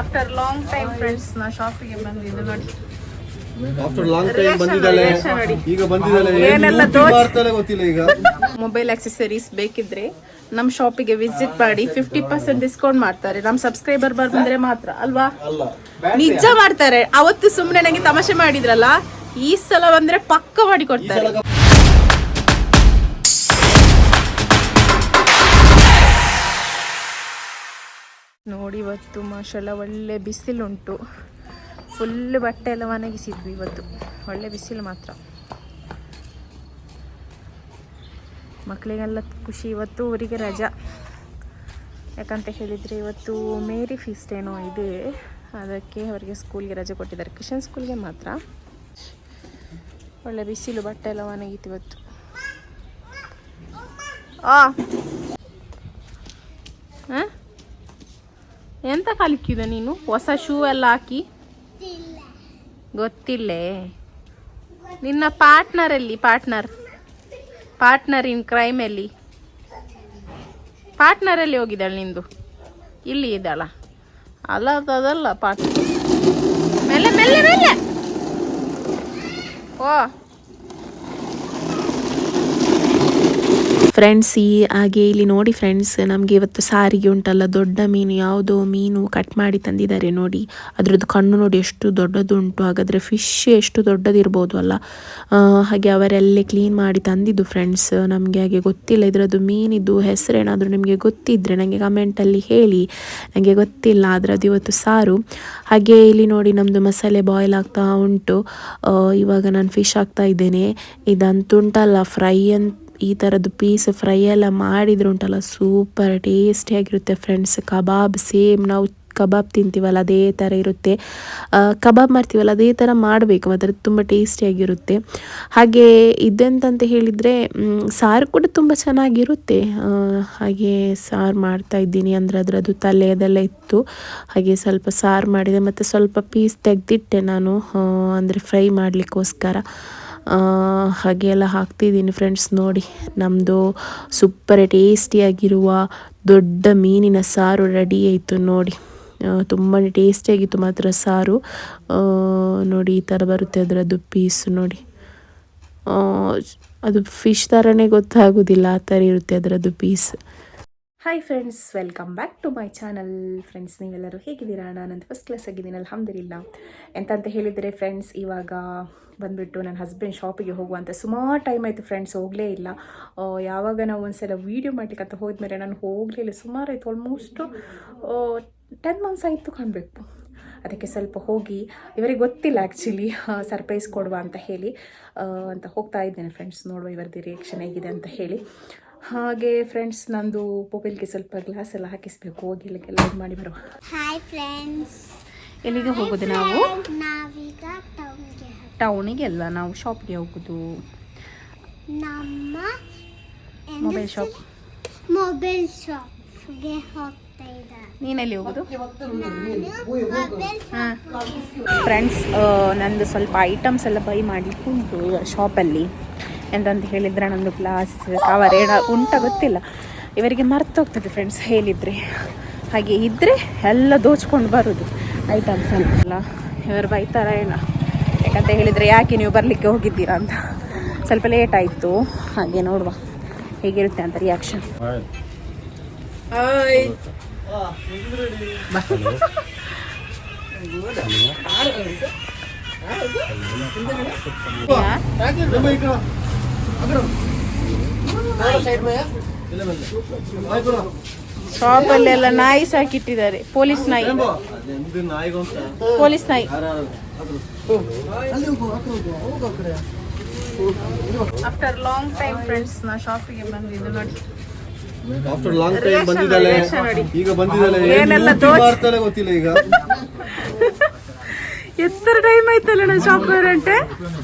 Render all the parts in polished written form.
After long time friends ನಾ ಶಾಪಿಗೆ ಬಂದಿದ್ದು ನೋಡಿ. ಆಫ್ಟರ್ ಲಾಂಗ್ ಟೈಮ್ ಬಂದಿದ್ದಾಳೆ. ಈಗ ಬಂದಿದ್ದಾಳೆ ಏನೆಲ್ಲ ಮಾಡ್ತಾಳೆ ಗೊತ್ತಿಲ್ಲ. ಈಗ ಮೊಬೈಲ್ ಆಕ್ಸೆಸರೀಸ್ ಬೇಕಿದ್ರೆ ನಮ್ ಶಾಪಿಗೆ ವಿಸಿಟ್ ಮಾಡಿ 50% ಡಿಸ್ಕೌಂಟ್ ಮಾಡ್ತಾರೆ. ನಮ್ ಸಬ್ಸ್ಕ್ರೈಬರ್ ಬಂದ್ರೆ ಮಾತ್ರ ಅಲ್ವಾ? ನಿಜ ಮಾಡ್ತಾರೆ. ಅವತ್ತು ಸುಮ್ನೆ ನಂಗೆ ತಮಾಷೆ ಮಾಡಿದ್ರಲ್ಲ, ಈ ಸಲ ಬಂದ್ರೆ ಪಕ್ಕ ಮಾಡಿ ಕೊಡ್ತಾರೆ. ನೋಡಿ ಇವತ್ತು ಮಾಷಲ್ಲ ಒಳ್ಳೆ ಬಿಸಿಲುಂಟು. ಫುಲ್ ಬಟ್ಟೆ ಎಲ್ಲ ಒಣಗಿಸಿದ್ವಿ ಇವತ್ತು. ಒಳ್ಳೆ ಬಿಸಿಲು ಮಾತ್ರ. ಮಕ್ಕಳಿಗೆಲ್ಲ ಖುಷಿ. ಇವತ್ತು ಊರಿಗೆ ರಜಾ. ಯಾಕಂತ ಹೇಳಿದರೆ ಇವತ್ತು ಮೇರಿ ಫೀಸ್ಟ್ ಏನೋ ಇದೆ, ಅದಕ್ಕೆ ಅವರಿಗೆ ಸ್ಕೂಲ್ಗೆ ರಜೆ ಕೊಟ್ಟಿದ್ದಾರೆ. ಕ್ರಿಶ್ಚಿಯನ್ ಸ್ಕೂಲ್ಗೆ ಮಾತ್ರ. ಒಳ್ಳೆ ಬಿಸಿಲು, ಬಟ್ಟೆ ಎಲ್ಲ ಒಣಗಿತ್ತು ಇವತ್ತು. ಎಂತ ಕಲಿಕಿದ ನೀನು? ಹೊಸ ಶೂ ಎಲ್ಲ ಹಾಕಿ? ಗೊತ್ತಿಲ್ಲೇ. ನಿನ್ನ ಪಾರ್ಟ್ನರ್ ಎಲ್ಲಿ? ಪಾರ್ಟ್ನರ್ ಇನ್ ಕ್ರೈಮ್ ಎಲ್ಲಿ? ಪಾರ್ಟ್ನರ್ ಎಲ್ಲಿ ಹೋಗಿದ್ದಾಳೆ ನಿಂದು? ಇಲ್ಲಿ ಇದ್ದಾಳ ಅಲ್ಲ? ಅದಲ್ಲ ಪಾರ್ಟ್ನರ್. ಮೆಲ್ಲೆ ಮೆಲ್ಲೆ ಮೆಲ್ಲೆ. ಓ ಫ್ರೆಂಡ್ಸ್, ಹಾಗೆ ಇಲ್ಲಿ ನೋಡಿ ಫ್ರೆಂಡ್ಸ್, ನಮಗೆ ಇವತ್ತು ಸಾರಿಗೆ ಉಂಟಲ್ಲ, ದೊಡ್ಡ ಮೀನು, ಯಾವುದೋ ಮೀನು ಕಟ್ ಮಾಡಿ ತಂದಿದ್ದಾರೆ ನೋಡಿ. ಅದರದ್ದು ಕಣ್ಣು ನೋಡಿ ಎಷ್ಟು ದೊಡ್ಡದುಂಟು. ಹಾಗಾದರೆ ಫಿಶ್ ಎಷ್ಟು ದೊಡ್ಡದಿರ್ಬೋದು ಅಲ್ಲ. ಹಾಗೆ ಅವರೆಲ್ಲೇ ಕ್ಲೀನ್ ಮಾಡಿ ತಂದಿದ್ದು ಫ್ರೆಂಡ್ಸ್. ನಮಗೆ ಹಾಗೆ ಗೊತ್ತಿಲ್ಲ ಇದರದ್ದು ಮೀನಿದ್ದು ಹೆಸರೇನಾದರೂ ನಿಮಗೆ ಗೊತ್ತಿದ್ದರೆ ನನಗೆ ಕಮೆಂಟಲ್ಲಿ ಹೇಳಿ. ನನಗೆ ಗೊತ್ತಿಲ್ಲ. ಅದರದ್ದು ಇವತ್ತು ಸಾರು. ಹಾಗೆ ಇಲ್ಲಿ ನೋಡಿ ನಮ್ಮದು ಮಸಾಲೆ ಬಾಯ್ಲ್ ಆಗ್ತಾ ಉಂಟು. ಇವಾಗ ನಾನು ಫಿಶ್ ಹಾಕ್ತಾ ಇದ್ದೇನೆ. ಇದಂತುಂಟಲ್ಲ ಫ್ರೈ ಅಂತ, ಈ ಥರದ್ದು ಪೀಸ್ ಫ್ರೈ ಎಲ್ಲ ಮಾಡಿದ್ರೆ ಉಂಟಲ್ಲ ಸೂಪರ್ ಟೇಸ್ಟಿಯಾಗಿರುತ್ತೆ ಫ್ರೆಂಡ್ಸ್. ಕಬಾಬ್ ಸೇಮ್ ನಾವು ಕಬಾಬ್ ತಿಂತೀವಲ್ಲ ಅದೇ ಥರ ಇರುತ್ತೆ. ಕಬಾಬ್ ಮಾಡ್ತೀವಲ್ಲ ಅದೇ ಥರ ಮಾಡಬೇಕು, ಅದರದ್ದು ತುಂಬ ಟೇಸ್ಟಿಯಾಗಿರುತ್ತೆ. ಹಾಗೆ ಇದೆಂತಂತ ಹೇಳಿದರೆ ಸಾರು ಕೂಡ ತುಂಬ ಚೆನ್ನಾಗಿರುತ್ತೆ. ಹಾಗೆ ಸಾರು ಮಾಡ್ತಾ ಇದ್ದೀನಿ. ಅಂದರೆ ಅದರದ್ದು ತಲೆ ಅದೆಲ್ಲ ಇತ್ತು. ಹಾಗೆ ಸ್ವಲ್ಪ ಸಾರು ಮಾಡಿದೆ ಮತ್ತು ಸ್ವಲ್ಪ ಪೀಸ್ ತೆಗೆದಿಟ್ಟೆ ನಾನು, ಅಂದರೆ ಫ್ರೈ ಮಾಡಲಿಕ್ಕೋಸ್ಕರ. ಹಾಗೆ ಎಲ್ಲ ಹಾಕ್ತಿದ್ದೀನಿ ಫ್ರೆಂಡ್ಸ್. ನೋಡಿ ನಮ್ಮದು ಸೂಪರ್ ಟೇಸ್ಟಿಯಾಗಿರುವ ದೊಡ್ಡ ಮೀನಿನ ಸಾರು ರೆಡಿ ಆಯಿತು ನೋಡಿ. ತುಂಬಾ ಟೇಸ್ಟಿಯಾಗಿತ್ತು ಮಾತ್ರ ಸಾರು. ನೋಡಿ ಈ ಥರ ಬರುತ್ತೆ ಅದರದ್ದು ಪೀಸು ನೋಡಿ. ಅದು ಫಿಶ್ ಥರನೇ ಗೊತ್ತಾಗೋದಿಲ್ಲ, ಆ ಥರ ಇರುತ್ತೆ ಅದರದ್ದು piece. Hi friends, welcome back to my channel. Friends, ನೀವೆಲ್ಲರೂ ಹೇಗಿದ್ದೀರಾ? ನಾನಂತ ಫಸ್ಟ್ ಕ್ಲಾಸ್ ಆಗಿದ್ದೀನಿ, ಅಲ್ಹಮ್ದುಲಿಲ್ಲಾ. ಎಂತಂತ ಹೇಳಿದರೆ ಫ್ರೆಂಡ್ಸ್, ಇವಾಗ ಬಂದುಬಿಟ್ಟು ನನ್ನ ಹಸ್ಬೆಂಡ್ ಶಾಪಿಗೆ ಹೋಗುವಂಥ ಸುಮಾರು ಟೈಮ್ ಆಯಿತು ಫ್ರೆಂಡ್ಸ್, ಹೋಗಲೇ ಇಲ್ಲ. ಯಾವಾಗ ನಾವು ಒಂದ್ಸಲ ವೀಡಿಯೋ ಮಾಡ್ಲಿಕ್ಕೆ ಅಂತ ಹೋದ್ಮೇಲೆ ನಾನು ಹೋಗಲೇ ಇಲ್ಲ. ಸುಮಾರು ಆಯಿತು, ಆಲ್ಮೋಸ್ಟು 10 ಮಂತ್ಸ್ ಆಯಿತು ಕಾಣಬೇಕು. ಅದಕ್ಕೆ ಸ್ವಲ್ಪ ಹೋಗಿ, ಇವರಿಗೆ ಗೊತ್ತಿಲ್ಲ ಆ್ಯಕ್ಚುಲಿ ಸರ್ಪ್ರೈಸ್ ಕೊಡುವ ಅಂತ ಹೇಳಿ ಅಂತ ಹೋಗ್ತಾ ಇದ್ದೇನೆ ಫ್ರೆಂಡ್ಸ್. ನೋಡುವ ಇವರದ್ದು ರಿಯಾಕ್ಷನ್ ಹೇಗಿದೆ ಅಂತ ಹೇಳಿ. ಹಾಗೆ ಫ್ರೆಂಡ್ಸ್, ನಂದು ಮೊಬೈಲ್ಗೆ ಸ್ವಲ್ಪ ಗ್ಲಾಸ್ ಎಲ್ಲ ಹಾಕಿಸ್ಬೇಕು. ಹೋಗಿ ಇಲ್ಲಿಗೆಲ್ಲ ಇದು ಮಾಡಿ ಬರುವ. ಹಾಯ್ ಫ್ರೆಂಡ್ಸ್, ಎಲ್ಲಿಗೆ ಹೋಗೋದು ನಾವು? ನಾವೀಗ ಟೌನಿಗೆ ಅಲ್ಲ, ನಾವು ಶಾಪ್ಗೆ ಹೋಗೋದು. ನಮ್ಮ ಮೊಬೈಲ್ ಶಾಪ್ಗೆ ಹೋಗ್ತಾ ಇದ್ದಾರೆ. ನೀನೆಲ್ಲಿ ಹೋಗೋದು? ಹಾಂ ಫ್ರೆಂಡ್ಸ್, ನಂದು ಸ್ವಲ್ಪ ಐಟಮ್ಸ್ ಎಲ್ಲ ಬೈ ಮಾಡಲಿಕ್ಕೆ ಉಂಟು ಶಾಪಲ್ಲಿ. ಎಂತಂತ ಹೇಳಿದರೆ ನಂದು ಗ್ಲಾಸ್ ಕವರ್ ಉಂಟ ಗೊತ್ತಿಲ್ಲ. ಇವರಿಗೆ ಮರ್ತೋಗ್ತದೆ ಫ್ರೆಂಡ್ಸ್ ಹೇಳಿದರೆ. ಹಾಗೆ ಇದ್ದರೆ ಎಲ್ಲ ದೋಚ್ಕೊಂಡು ಬರೋದು ಐಟಮ್ಸ್ ಎಲ್ಲ. ಇವರು ಬೈತಾರ ಏನೋ, ಯಾಕಂತ ಹೇಳಿದರೆ ಯಾಕೆ ನೀವು ಬರಲಿಕ್ಕೆ ಹೋಗಿದ್ದೀರಾ ಅಂತ. ಸ್ವಲ್ಪ ಲೇಟ್ ಆಯಿತು. ಹಾಗೆ ನೋಡುವ ಹೇಗಿರುತ್ತೆ ಅಂತ ರಿಯಾಕ್ಷನ್. ಶಾಪಲ್ಲೆಲ್ಲ ನಾಯಿ ಸಾಕಿಟ್ಟಿದ್ದಾರೆ. ಪೊಲೀಸ್ ನಾಯಿ. ಆಫ್ಟರ್ ಲಾಂಗ್ ಟೈಮ್ ಫ್ರೆಂಡ್ಸ್, ನಾ ಶಾಪಿಗೆ ಬಂದಿದ್ದು ನೋಡಿ. ಆಫ್ಟರ್ ಲಾಂಗ್ ಟೈಮ್ ಬಂದಿದ್ದಾಳೆ. ಈಗ ಬಂದಿದ್ದಾಳೆ, ಏನೆಲ್ಲ ಮಾಡ್ತಾಳೆ ಗೊತ್ತಿಲ್ಲ. ಈಗ ಎತ್ತರ ಟೈಮ್ ಆಯ್ತಲ್ಲ ನಾನು ಶಾಪ್ ಬರಂತೆ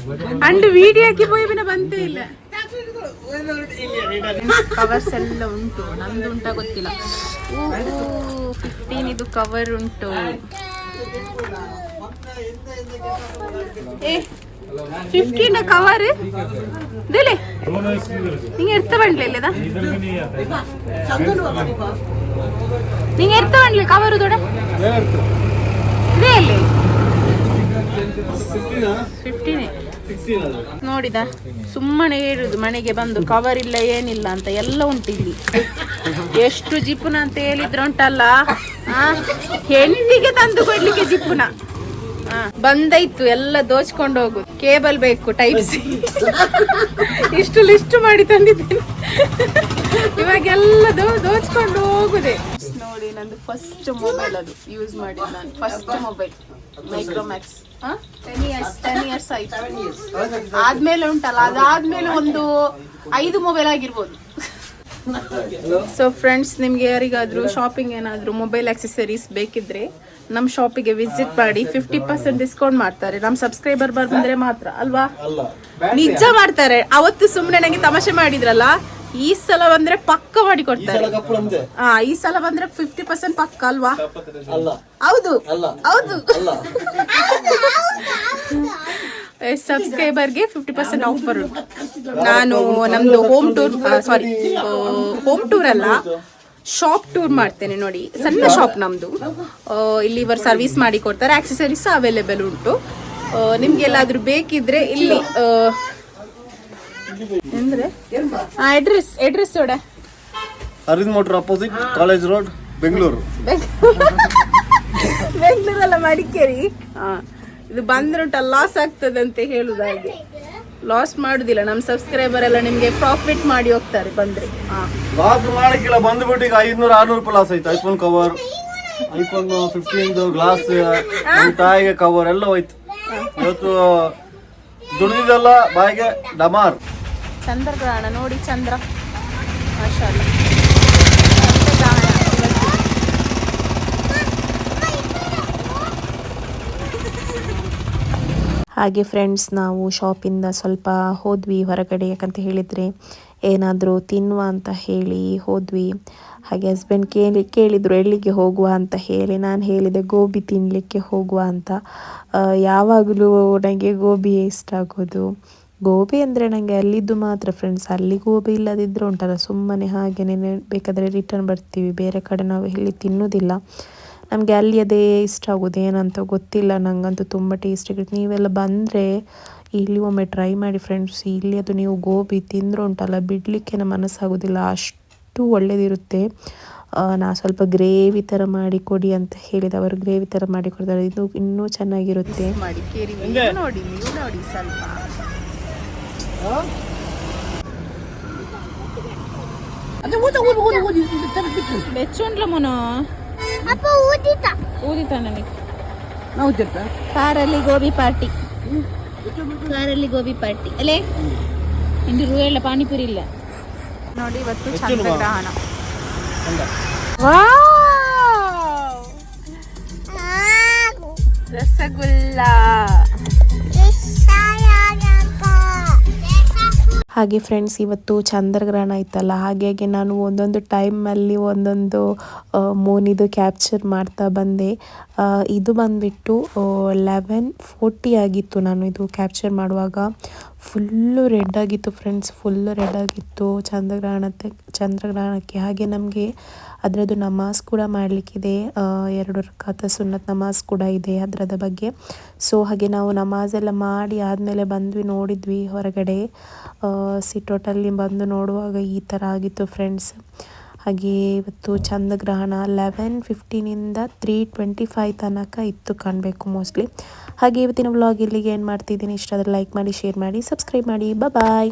ಅಂಡ್ ವಿಡಿಯೋ ಹಾಕಿ ಪೋಯಿನ ಬಂತೇ ಇಲ್ಲ. ಕವರ್ಸ್ ಎಲ್ಲ ಉಂಟು, ನಂದು ಉಂಟ ಗೊತ್ತಿಲ್ಲ. 15 ಇದು ಕವರ್ ಉಂಟು. 15 ಕವರ್ ದಿಲೆ ನಿಂಗೆ ಎರ್ತ ಬಂಡ್ಲೆ ಇಲ್ಲದ ನಿಂಗೆ ಎರ್ತ ಬಂಡ್ಲೆ ಕವರು ದೊಡ ಇದ್ರಲ್ಲಿ 15 ನೋಡಿದ ಸುಮ್ಮನೆ ಹೇಳುದು ಮನೆಗೆ ಬಂದು ಕವರ್ ಇಲ್ಲ ಏನಿಲ್ಲ ಅಂತ ಎಲ್ಲ ಉಂಟು ಇಲ್ಲಿ. ಎಷ್ಟು ಜಿಪ್ಪುನ ಅಂತ ಹೇಳಿದ್ರು ಉಂಟಲ್ಲ, ಹೆಂಡಿಗೆ ತಂದು ಕೊಡ್ಲಿಕ್ಕೆ ಜಿಪ್ಪುನ. ಬಂದಾಯ್ತು ಎಲ್ಲ ದೋಚ್ಕೊಂಡು ಹೋಗುದು. ಕೇಬಲ್ ಬೇಕು ಟೈಪ್ ಸಿ, ಇಷ್ಟು ಲಿಸ್ಟ್ ಮಾಡಿ ತಂದಿದ್ದೇನೆ. ಇವಾಗೆಲ್ಲ ದೋಚ್ಕೊಂಡು ಹೋಗುದೆ. ನೋಡಿ ನಂದು ಫಸ್ಟ್ ಮೊಬೈಲ್ ಅದು ಯೂಸ್ ಮಾಡಿದ್ದು ನಾನು. ಫಸ್ಟ್ ಮೊಬೈಲ್ ಮೈಕ್ರೋಮ್ಯಾಕ್ಸ್ 10 years ಆಯ್ತು. ಆದ್ಮೇಲೆ ಉಂಟಲ್ಲ, ಅದಾದ್ಮೇಲೆ ಒಂದು 5 ಮೊಬೈಲ್ ಆಗಿರ್ಬೋದು. ಸೊ ಫ್ರೆಂಡ್ಸ್, ನಿಮ್ಗೆ ಯಾರಿಗಾದ್ರೂ ಶಾಪಿಂಗ್ ಏನಾದ್ರು ಮೊಬೈಲ್ ಆಕ್ಸೆಸರೀಸ್ ಬೇಕಿದ್ರೆ ನಮ್ಮ ಶಾಪಿಗೆ ವಿಸಿಟ್ ಮಾಡಿ. 50% ಡಿಸ್ಕೌಂಟ್ ಮಾಡ್ತಾರೆ. ನಮ್ಮ ಸಬ್ಸ್ಕ್ರೈಬರ್ ಬಂದ್ರೆ ಮಾತ್ರ ಅಲ್ವಾ? ನಿಜ ಮಾಡ್ತಾರೆ. ಅವತ್ತು ಸುಮ್ನೆ ನಂಗೆ ತಮಾಷೆ ಮಾಡಿದ್ರಲ್ಲ, ಈ ಸಲ ಬಂದ್ರೆ ಪಕ್ಕ ಮಾಡಿ ಕೊಡ್ತಾರೆ. ಈ ಸಲ ಬಂದ್ರೆ 50% ಪಕ್ಕ ಅಲ್ವಾ? ಹೌದು ಹೌದು. ಸಬ್ಸ್ಕ್ರೈಬರ್ಗೆ 50% ಆಫರ್ ಉಂಟು. ನಾನು ನಮ್ದು ಹೋಮ್ ಟೂರ್ ಅಲ್ಲ, ಶಾಪ್ ಟೂರ್ ಮಾಡ್ತೇನೆ ನೋಡಿ. ಸಣ್ಣ ಶಾಪ್ ನಮ್ದು. ಇಲ್ಲಿ ಇವರು ಸರ್ವಿಸ್ ಮಾಡಿ ಕೊಡ್ತಾರೆ. ಆಕ್ಸೆಸರೀಸ್ ಅವೈಲೇಬಲ್ ಉಂಟು. ನಿಮ್ಗೆ ಎಲ್ಲಾದ್ರೂ ಬೇಕಿದ್ರೆ ಇಲ್ಲಿ ಅಂದ್ರೆ ಅಡ್ರೆಸ್ ನೋಡ, Aravind motor opposite college road, Bengaluru. ಬೆಂಗಳೂರಲ್ಲ, ಮಡಿಕೇರಿ. ಇದು ಬಂದ್ರುಂಟ ಲಾಸ್ ಆಗ್ತದೆ ಅಂತ ಹೇಳುದು. ಹಾಗೆ ಲಾಸ್ ಮಾಡುದಿಲ್ಲ. ನಮ್ಮ ಸಬ್ಸ್ಕ್ರೈಬರ್ ಎಲ್ಲ ನಿಮ್ಗೆ ಪ್ರಾಫಿಟ್ ಮಾಡಿ ಹೋಗ್ತಾರೆ ಬಂದ್ರೆ. ಲಾಸ್ ಮಾಡಕ್ಕಿಲ್ಲ, ಬಂದ್ಬಿಟ್ಟು ಈಗ 500-600 ರೂಪಾಯಿ ಲಾಸ್ ಆಯ್ತು. ಐಫೋನ್ ಕವರ್, ಐಫೋನ್ 15 ಗ್ಲಾಸ್, ತಾಯಿಗೆ ಕವರ್ ಎಲ್ಲ ಹೋಯ್ತು. ಇವತ್ತು ದುಡ್ದಿದ್ದೆಲ್ಲ ಬಾಯಿಗೆ ಡಮಾರ್. ಚಂದ್ರಗ್ರಹಣ ನೋಡಿ, ಚಂದ್ರ ಮಾಷಾಲ್ಲ. ಹಾಗೆ ಫ್ರೆಂಡ್ಸ್, ನಾವು ಶಾಪಿಂದ ಸ್ವಲ್ಪ ಹೋದ್ವಿ ಹೊರಗಡೆ. ಯಾಕಂತ ಹೇಳಿದರೆ ಏನಾದರೂ ತಿನ್ನುವ ಅಂತ ಹೇಳಿ ಹೋದ್ವಿ. ಹಾಗೆ ಹಸ್ಬೆಂಡ್ ಕೇಳಿದರು ಎಲ್ಲಿಗೆ ಹೋಗುವ ಅಂತ ಹೇಳಿ. ನಾನು ಹೇಳಿದೆ ಗೋಬಿ ತಿನ್ನಲಿಕ್ಕೆ ಹೋಗುವ ಅಂತ. ಯಾವಾಗಲೂ ನನಗೆ ಗೋಬಿಯೇ ಇಷ್ಟ ಆಗೋದು. ಗೋಬಿ ಅಂದರೆ ನನಗೆ ಅಲ್ಲಿದ್ದು ಮಾತ್ರ ಫ್ರೆಂಡ್ಸ್. ಅಲ್ಲಿ ಗೋಬಿ ಇಲ್ಲದಿದ್ದರೆ ಉಂಟಲ್ಲ, ಸುಮ್ಮನೆ ಹಾಗೆಯೇ ಬೇಕಾದರೆ ರಿಟರ್ನ್ ಬರ್ತೀವಿ. ಬೇರೆ ಕಡೆ ನಾವು ಎಲ್ಲಿ ತಿನ್ನೋದಿಲ್ಲ. ನಮಗೆ ಅಲ್ಲಿ ಅದೇ ಇಷ್ಟ ಆಗೋದು. ಏನಂತ ಗೊತ್ತಿಲ್ಲ, ನನಗಂತೂ ತುಂಬ ಟೇಸ್ಟ್ ಆಗಿರುತ್ತೆ. ನೀವೆಲ್ಲ ಬಂದರೆ ಇಲ್ಲಿ ಒಮ್ಮೆ ಟ್ರೈ ಮಾಡಿ ಫ್ರೆಂಡ್ಸ್. ಇಲ್ಲಿ ಅದು ನೀವು ಗೋಬಿ ತಿಂದರೆ ಉಂಟಲ್ಲ, ಬಿಡಲಿಕ್ಕೆ ಮನಸ್ಸಾಗೋದಿಲ್ಲ, ಅಷ್ಟು ಒಳ್ಳೆಯದಿರುತ್ತೆ. ನಾ ಸ್ವಲ್ಪ ಗ್ರೇವಿ ಥರ ಮಾಡಿ ಕೊಡಿ ಅಂತ ಹೇಳಿದ. ಅವರು ಗ್ರೇವಿ ಥರ ಮಾಡಿ ಕೊಡ್ತಾರೆ. ಇದು ಇನ್ನೂ ಚೆನ್ನಾಗಿರುತ್ತೆ. ನೋಡಿ ನೀವು ನೋಡಿ ಸ್ವಲ್ಪ ಬೆಚ್ಚುಂಡ್ಲ ಮೊನ ಊದಿತ ನನಗೆ. ಕಾರಲ್ಲಿ ಗೋಬಿ ಪಾರ್ಟಿ, ಕಾರಲ್ಲಿ ಗೋಬಿ ಪಾರ್ಟಿ ಅಲ್ಲೇ. ಇಂದು ರೂ ಎಲ್ಲ ಪಾನಿಪುರಿ ಇಲ್ಲ ನೋಡಿ. ಇವತ್ತು ಚಂದ್ರಗ್ರಹಣ. ರಸಗುಲ್ಲ. ಹಾಗೆ ಫ್ರೆಂಡ್ಸ್, ಇವತ್ತು ಚಂದ್ರಗ್ರಹಣ ಇತ್ತಲ್ಲ, ಹಾಗಾಗಿ ನಾನು ಒಂದೊಂದು ಟೈಮಲ್ಲಿ ಒಂದೊಂದು ಮೂನಿದು ಕ್ಯಾಪ್ಚರ್ ಮಾಡ್ತಾ ಬಂದೆ. ಇದು ಬಂದುಬಿಟ್ಟು 11:40 ಆಗಿತ್ತು. ನಾನು ಇದು ಕ್ಯಾಪ್ಚರ್ ಮಾಡುವಾಗ ಫುಲ್ಲು ರೆಡ್ ಆಗಿತ್ತು ಫ್ರೆಂಡ್ಸ್, ಫುಲ್ಲು ರೆಡ್ ಆಗಿತ್ತು ಚಂದ್ರಗ್ರಹಣಕ್ಕೆ. ಹಾಗೆ ನಮಗೆ ಅದರದ್ದು ನಮಾಜ್ ಕೂಡ ಮಾಡಲಿಕ್ಕಿದೆ. 2 ರಕಾತ್ ಸುನ್ನತ್ ನಮಾಜ್ ಕೂಡ ಇದೆ ಅದರದ ಬಗ್ಗೆ. ಸೊ ಹಾಗೆ ನಾವು ನಮಾಜ್ ಎಲ್ಲ ಮಾಡಿ ಆದಮೇಲೆ ಬಂದ್ವಿ, ನೋಡಿದ್ವಿ ಹೊರಗಡೆ ಸಿಟೋಟಲ್ಲಿ ಬಂದು ನೋಡುವಾಗ ಈ ಥರ ಆಗಿತ್ತು ಫ್ರೆಂಡ್ಸ್. ಹಾಗೆ ಇವತ್ತು ಚಂದ್ರಗ್ರಹಣ 11:15ಇಂದ 3:25 ತನಕ ಇತ್ತು ಕಾಣಬೇಕು ಮೋಸ್ಟ್ಲಿ. ಹಾಗೆ ಇವತ್ತಿನ ವ್ಲಾಗ್ ಇಲ್ಲಿಗೆ ಏನು ಮಾಡ್ತಿದ್ದೀನಿ. ಇಷ್ಟ ಆದರೆ ಲೈಕ್ ಮಾಡಿ, ಶೇರ್ ಮಾಡಿ, ಸಬ್ಸ್ಕ್ರೈಬ್ ಮಾಡಿ. ಬಾಯ್.